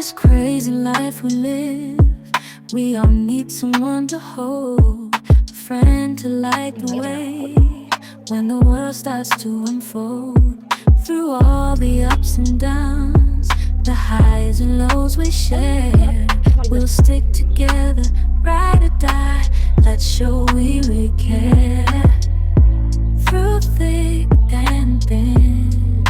this crazy life we live, we all need someone to hold, a friend to light the way when the world starts to unfold. Through all the ups and downs, the highs and lows we share, we'll stick together, ride or die. Let's show we really care. Through thick and thin,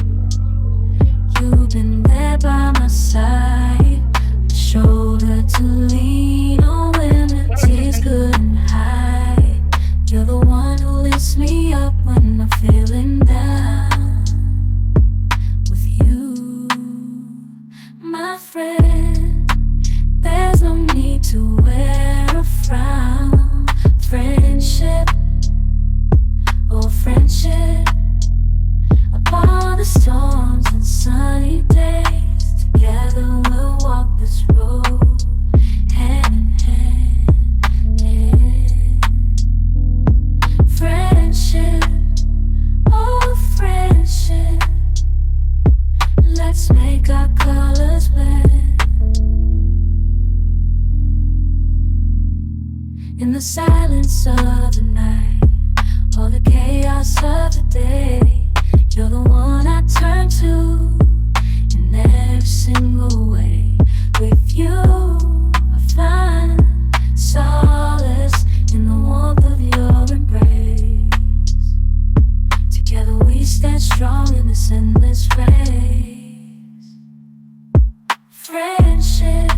you've been there by my side, a shoulder to lean on when the tears couldn't hide. You're the one who lifts me up when I'm feeling down. With you, my friend, there's no need to wear a frown. Friendship, oh friendship, upon the storms and sunny days, together we'll walk this road, hand in hand, yeah. Friendship, oh friendship, let's make our colors blend. In the silence of the night, or the chaos of the day, you're the one I turn to in every single way. With you, I find solace in the warmth of your embrace. Together we stand strong in this endless race. Friendship,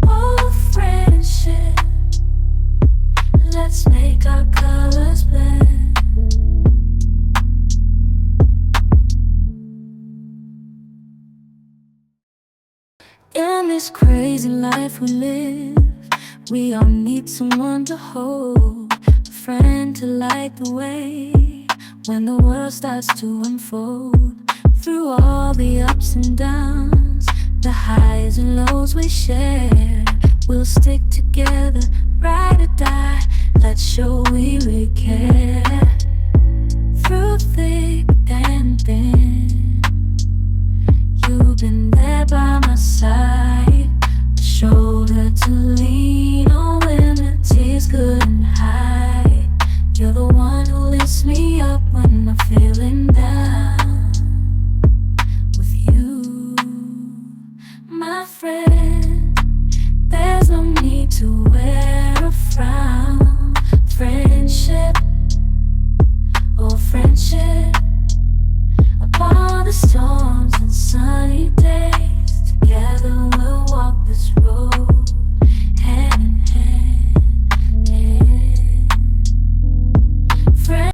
oh friendship, let's make our colors blend. In this crazy life we live, we all need someone to hold, a friend to light the way when the world starts to unfold. Through all the ups and downs, the highs and lows we share, we'll stick together, ride or die. Let's show we really care. Through thick and thin, you've been there by my side,